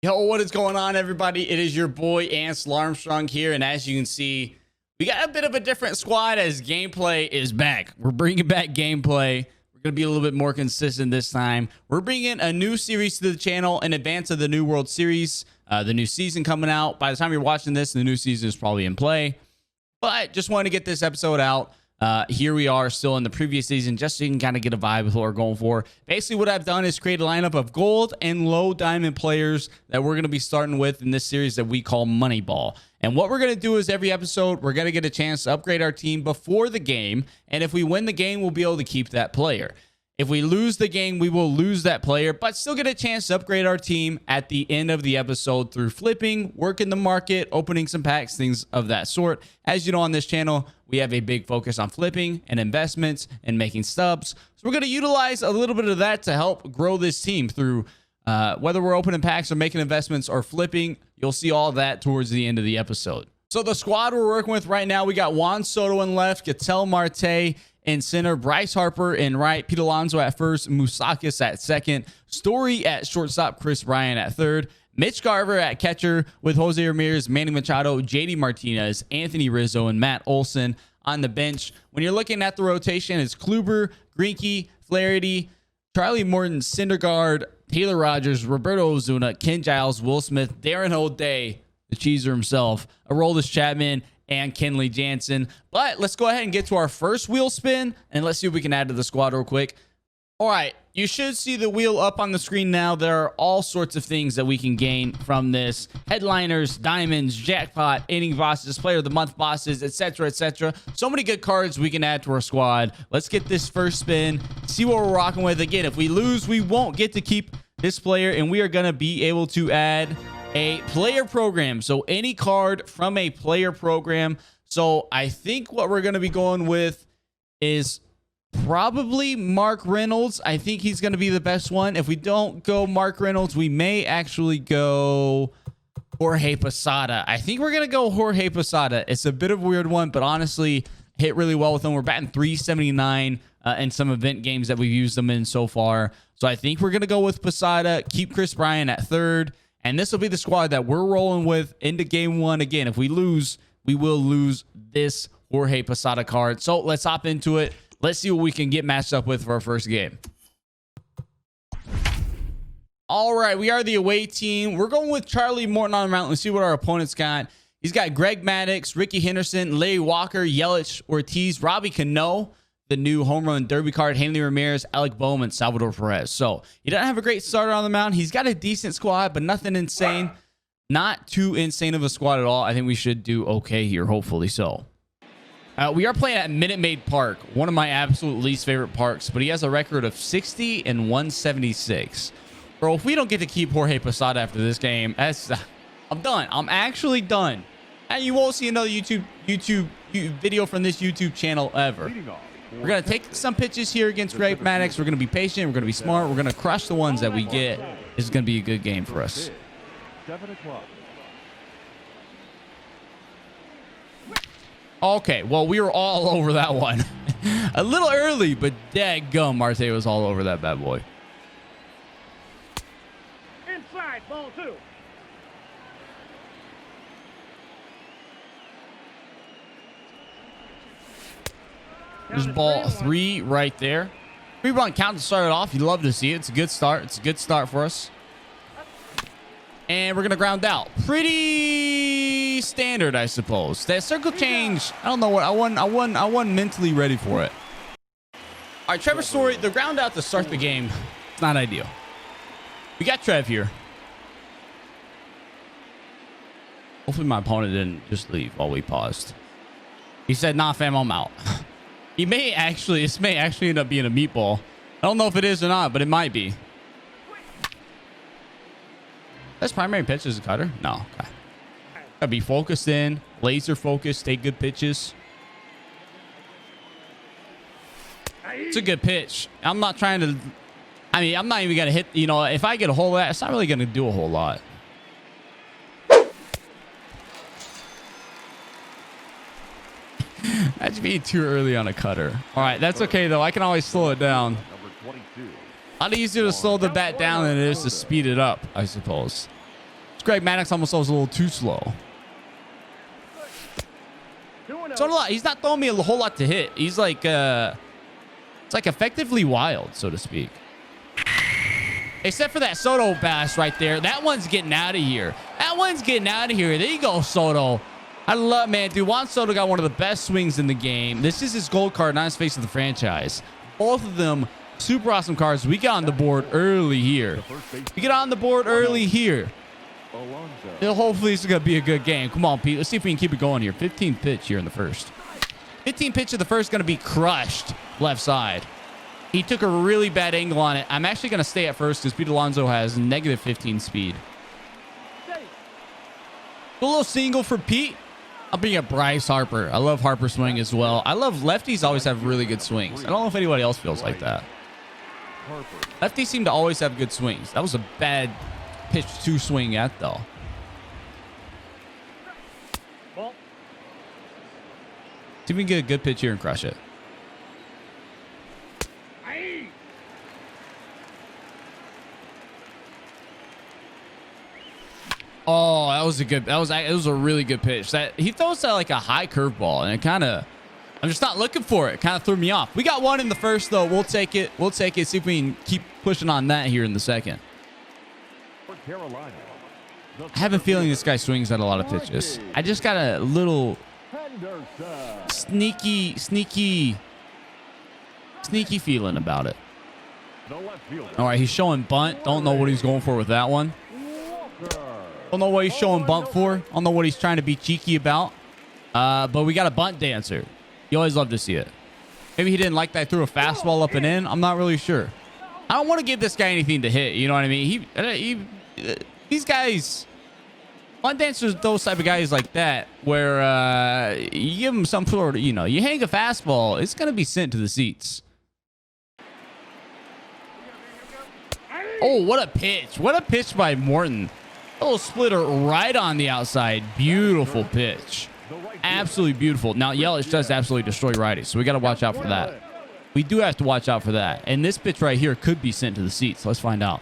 Yo, what is going on, everybody? It is your boy Ansel Armstrong here, and as you can see, we got a bit of a different squad as gameplay is back. We're bringing back gameplay. We're going to be a little bit more consistent this time. We're bringing a new series to the channel in advance of the new World Series, the new season coming out. By the time you're watching this, the new season is probably in play, but just wanted to get this episode out. Here we are still in the previous season, just so you can kind of get a vibe of what we're going for. Basically, what I've done is create a lineup of gold and low diamond players that we're going to be starting with in this series that we call Moneyball. And what we're going to do is every episode, we're going to get a chance to upgrade our team before the game. And if we win the game, we'll be able to keep that player. If we lose the game, we will lose that player, but still get a chance to upgrade our team at the end of the episode through flipping, working the market, opening some packs, things of that sort. As you know, on this channel, we have a big focus on flipping and investments and making stubs. So we're going to utilize a little bit of that to help grow this team through whether we're opening packs or making investments or flipping. You'll see all that towards the end of the episode. So the squad we're working with right now, we got Juan Soto in left, Ketel Marte in center, Bryce Harper in right, Pete Alonso at first, Moustakas at second, Story at shortstop, Chris Bryant at third, Mitch Garver at catcher with Jose Ramirez, Manny Machado, JD Martinez, Anthony Rizzo, and Matt Olson on the bench. When you're looking at the rotation, it's Kluber, Greinke, Flaherty, Charlie Morton, Syndergaard, Taylor Rogers, Roberto Ozuna, Ken Giles, Will Smith, Darren O'Day, the cheeser himself, Aroldis Chapman, and Kenley Jansen. But let's go ahead and get to our first wheel spin, and let's see what we can add to the squad real quick. All right, you should see the wheel up on the screen now. There are all sorts of things that we can gain from this: headliners, diamonds, jackpot, inning bosses, player of the month bosses, etc., etc. So many good cards we can add to our squad. Let's get this first spin, see what we're rocking with. Again, if we lose, we won't get to keep this player, and we are going to be able to add a player program. So any card from a player program. So I think what we're going to be going with is probably Mark Reynolds. I think he's going to be the best one. If we don't go Mark Reynolds, we may actually go Jorge Posada. I think we're going to go Jorge Posada. It's a bit of a weird one, but honestly, hit really well with him. We're batting 379 in some event games that we've used them in so far. So I think we're going to go with Posada, keep Chris Bryant at third. And this will be the squad that we're rolling with into game one. Again, if we lose, we will lose this Jorge Posada card. So let's hop into it. Let's see what we can get matched up with for our first game. All right, we are the away team. We're going with Charlie Morton on the mound. Let's see what our opponent's got. He's got Greg Maddux, Ricky Henderson, Larry Walker, Yelich Ortiz, Robbie Cano, the new home run derby card, Hanley Ramirez, Alec Boehm, and Salvador Perez. So he doesn't have a great starter on the mound. He's got a decent squad, but nothing insane. Not too insane of a squad at all. I think we should do okay here, hopefully so. We are playing at Minute Maid Park, one of my absolute least favorite parks, but he has a record of 60 and 176. Bro, if we don't get to keep Jorge Posada after this game, I'm done. I'm actually done. And you won't see another YouTube video from this YouTube channel ever. We're going to take some pitches here against Greg Maddux. We're going to be patient. We're going to be smart. We're going to crush the ones that we get. This is going to be a good game for us. 7 o'clock. Okay, well, we were all over that one. A little early, but daggum, Marte was all over that bad boy. Inside, ball 2. There's ball 3 right there. 3-run count to start it off. You love to see it. It's a good start. It's a good start for us. And we're going to ground out. Pretty standard, I suppose. That circle change, I don't know what. I wasn't mentally ready for it. All right, Trevor Story, the ground out to start the game. It's not ideal. We got Trev here. Hopefully my opponent didn't just leave while we paused. He said, nah, fam, I'm out. This may actually end up being a meatball. I don't know if it is or not, but it might be. That's primary pitch as a cutter? No. Okay. Gotta be focused in, laser focused, take good pitches. It's a good pitch. I'm not trying to, I mean, I'm not even gonna hit, you know, if I get a hold of that, it's not really gonna do a whole lot. That's being too early on a cutter. All right, that's okay though. I can always slow it down. A lot easier to slow the bat down than it is to speed it up, I suppose. Greg Maddox almost was a little too slow. 2-0. So he's not throwing me a whole lot to hit. He's like, it's like effectively wild, so to speak. Except for that Soto bass right there. That one's getting out of here. That one's getting out of here. There you go, Soto. I love, man, dude. Juan Soto got one of the best swings in the game. This is his gold card, not his face of the franchise. Both of them super awesome cards. We got on the board early here. We get on the board early here. Hopefully, it's going to be a good game. Come on, Pete. Let's see if we can keep it going here. 15th pitch here in the first. 15th pitch of the first going to be crushed left side. He took a really bad angle on it. I'm actually going to stay at first because Pete Alonso has negative 15 speed. A little single for Pete. I'll bring up Bryce Harper. I love Harper swing as well. I love lefties always have really good swings. I don't know if anybody else feels like that. Lefties seem to always have good swings. That was a bad pitch to swing at, though. Ball. See if we can get a good pitch here and crush it. Aye. Oh, that was a good. It was a really good pitch. That he throws that like a high curveball, and it kind of. I'm just not looking for it. Kind of threw me off. We got one in the first, though. We'll take it. We'll take it. See if we can keep pushing on that here in the second. For Carolina. I have a feeling this guy swings at a lot of pitches. I just got a little sneaky feeling about it. All right, he's showing bunt. Don't know what he's going for with that one. Don't know what he's showing bunt for. Don't know what he's trying to be cheeky about. But we got a bunt dancer. You always love to see it. Maybe he didn't like that I threw a fastball up and in. I'm not really sure. I don't want to give this guy anything to hit. You know what I mean? These guys, bunt dancers, those type of guys like that, where you give them some sort of, you hang a fastball, it's going to be sent to the seats. Oh, what a pitch. What a pitch by Morton. A little splitter right on the outside. Beautiful pitch. Absolutely beautiful. Now, Yelich does absolutely destroy righties, so we got to watch out for that. We do have to watch out for that. And this pitch right here could be sent to the seats. Let's find out.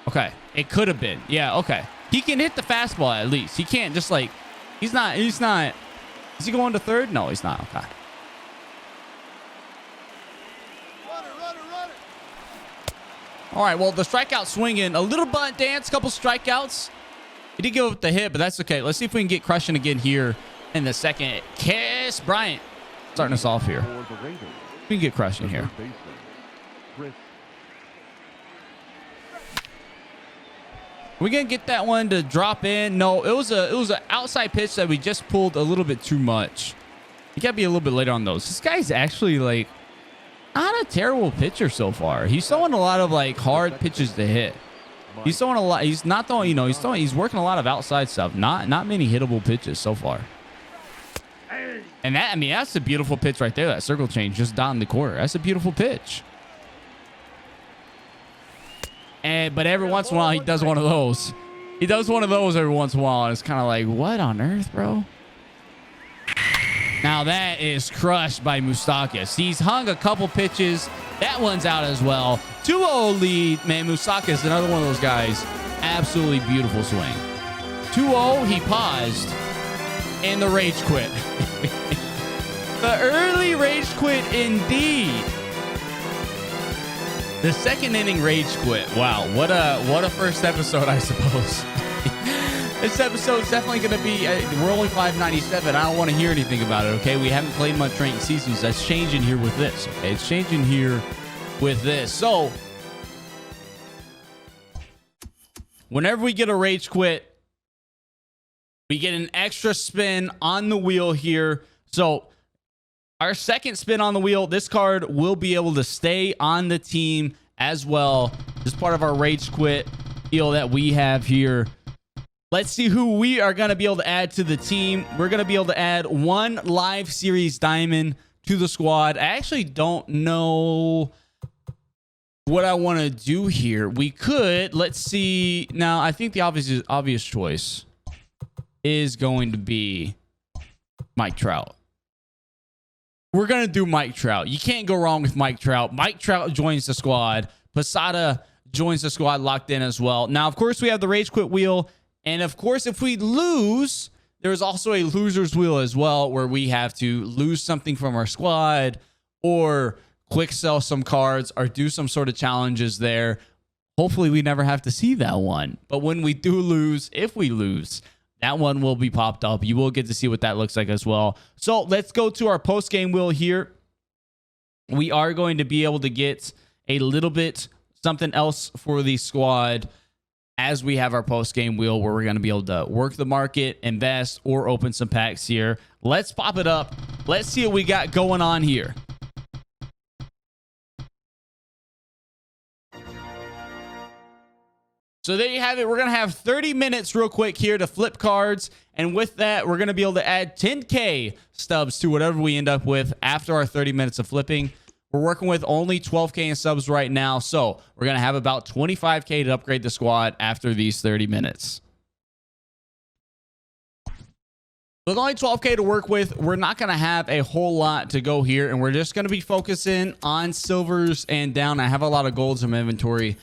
Okay. It could have been. Yeah, okay. He can hit the fastball at least. He can't just like... He's not... Is he going to third? No, he's not. Okay. All right, well, the strikeout swinging. A little bunt dance, couple strikeouts. He did give up the hit, but that's okay. Let's see if we can get crushing again here in the second. Kiss Bryant starting us off here. We can get crushing here. We're going to get that one to drop in. No, it was an outside pitch that we just pulled a little bit too much. You got to be a little bit later on those. This guy's actually like not a terrible pitcher so far. He's throwing a lot of like hard pitches to hit. He's throwing a lot. He's not throwing, he's working a lot of outside stuff. Not many hittable pitches so far. And that, that's a beautiful pitch right there. That circle change just down the corner. That's a beautiful pitch. But every once in a while, he does one of those. He does one of those every once in a while, and it's kind of like, what on earth, bro? Now that is crushed by Moustakas. He's hung a couple pitches. That one's out as well. 2-0 lead. Man, Moustakas, another one of those guys. Absolutely beautiful swing. 2-0, he paused, and the rage quit. The early rage quit indeed. The second inning rage quit. Wow, what a first episode, I suppose. This episode's definitely going to be, we're only 597. I don't want to hear anything about it, okay? We haven't played much ranked seasons. That's changing here with this, okay? It's changing here with this. So, whenever we get a rage quit, we get an extra spin on the wheel here. So, our second spin on the wheel, this card will be able to stay on the team as well. This is part of our rage quit deal that we have here. Let's see who we are going to be able to add to the team. We're going to be able to add one live series diamond to the squad. I actually don't know what I want to do here. We could, let's see. Now, I think the obvious choice is going to be Mike Trout. We're going to do Mike Trout. You can't go wrong with Mike Trout. Mike Trout joins the squad. Posada joins the squad locked in as well. Now, of course, we have the rage quit wheel. And of course, if we lose, there's also a loser's wheel as well, where we have to lose something from our squad or quick sell some cards or do some sort of challenges there. Hopefully we never have to see that one. But when we do lose, if we lose, that one will be popped up. You will get to see what that looks like as well. So let's go to our post-game wheel here. We are going to be able to get a little bit something else for the squad as we have our post-game wheel, where we're going to be able to work the market, invest, or open some packs here. Let's pop it up. Let's see what we got going on here. So there you have it. We're going to have 30 minutes real quick here to flip cards. And with that, we're going to be able to add 10K stubs to whatever we end up with after our 30 minutes of flipping. We're working with only 12K in subs right now. So we're going to have about 25K to upgrade the squad after these 30 minutes. With only 12K to work with, we're not going to have a whole lot to go here. And we're just going to be focusing on silvers and down. I have a lot of golds in my inventory.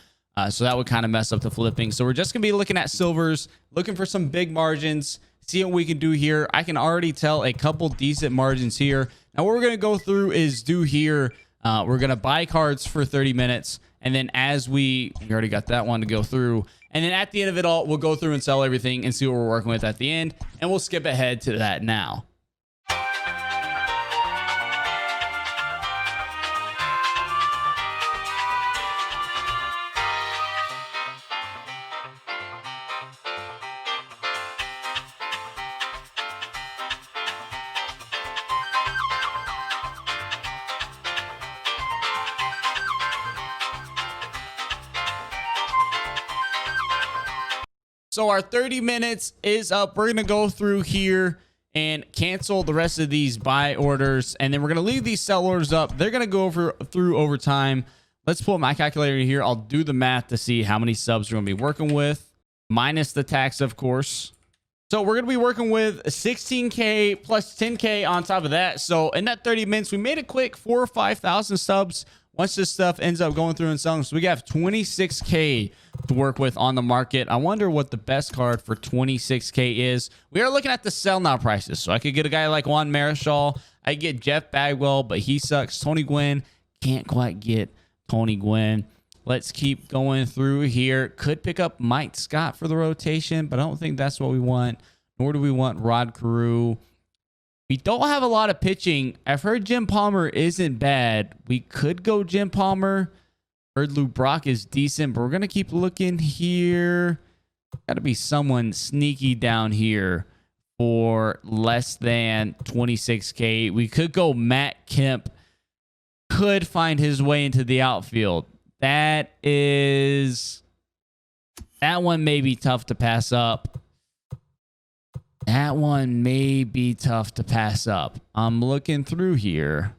So that would kind of mess up the flipping. So we're just going to be looking at silvers, looking for some big margins, see what we can do here. I can already tell a couple decent margins here. Now what we're going to go through is do here. We're going to buy cards for 30 minutes. And then as we already got that one to go through. And then at the end of it all, we'll go through and sell everything and see what we're working with at the end. And we'll skip ahead to that now. So our 30 minutes is up. We're going to go through here and cancel the rest of these buy orders. And then we're going to leave these sell orders up. They're going to go through over time. Let's pull up my calculator here. I'll do the math to see how many subs we're going to be working with, minus the tax, of course. So we're going to be working with 16K plus 10K on top of that. So in that 30 minutes, we made a quick 4,000 or 5,000 subs. Once this stuff ends up going through and selling, so we got 26K to work with on the market. I wonder what the best card for 26K is. We are looking at the sell now prices. So I could get a guy like Juan Marichal. I get Jeff Bagwell, but he sucks. Tony Gwynn, can't quite get Tony Gwynn. Let's keep going through here. Could pick up Mike Scott for the rotation, but I don't think that's what we want. Nor do we want Rod Carew. We don't have a lot of pitching. I've heard Jim Palmer isn't bad. We could go Jim Palmer. Heard Lou Brock is decent, but we're going to keep looking here. Got to be someone sneaky down here for less than 26K. We could go Matt Kemp. Could find his way into the outfield. That one may be tough to pass up. That one may be tough to pass up. I'm looking through here.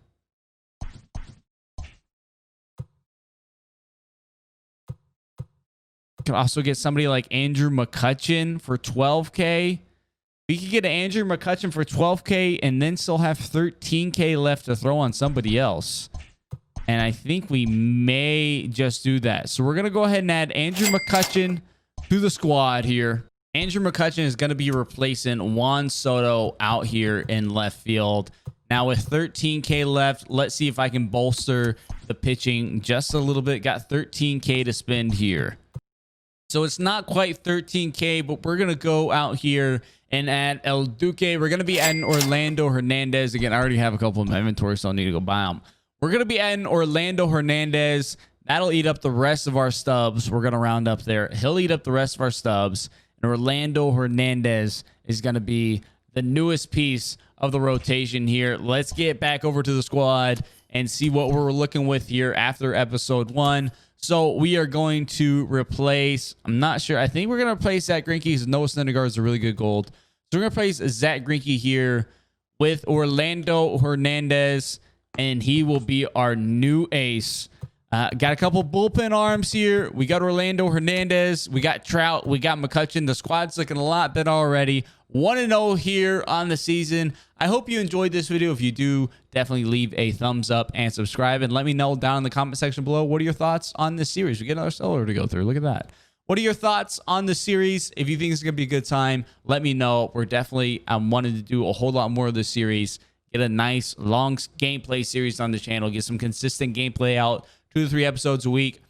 Could also get somebody like Andrew McCutchen for 12K. We could get Andrew McCutchen for 12K and then still have 13K left to throw on somebody else. And I think we may just do that. So we're going to go ahead and add Andrew McCutchen to the squad here. Andrew McCutchen is going to be replacing Juan Soto out here in left field. Now with 13K left, let's see if I can bolster the pitching just a little bit. Got 13K to spend here. So it's not quite 13K, but we're going to go out here and add El Duque. We're going to be adding Orlando Hernandez. Again, I already have a couple in my inventory, so I need to go buy them. We're going to be adding Orlando Hernandez. That'll eat up the rest of our stubs. We're going to round up there. He'll eat up the rest of our stubs. And Orlando Hernandez is going to be the newest piece of the rotation here. Let's get back over to the squad and see what we're looking with here after episode 1. So we are going to replace, I'm not sure. I think we're going to replace Zach Greinke because Noah Syndergaard is a really good gold. So we're going to replace Zach Greinke here with Orlando Hernandez, and he will be our new ace. Got a couple bullpen arms here. We got Orlando Hernandez. We got Trout. We got McCutchen. The squad's looking a lot better already. 1-0 here on the season. I hope you enjoyed this video. If you do, definitely leave a thumbs up and subscribe. And let me know down in the comment section below, what are your thoughts on this series? We get another solo to go through. Look at that. What are your thoughts on the series? If you think it's going to be a good time, let me know. We're definitely wanting to do a whole lot more of this series. Get a nice, long gameplay series on the channel. Get some consistent gameplay out. 2 to 3 episodes a week.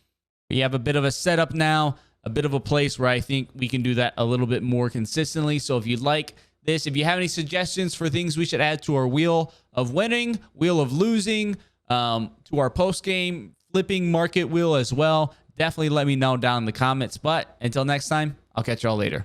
We have a bit of a setup now, a bit of a place where I think we can do that a little bit more consistently. So if you'd like this, if you have any suggestions for things we should add to our wheel of winning, wheel of losing, to our post-game flipping market wheel as well, definitely let me know down in the comments. But until next time, I'll catch y'all later.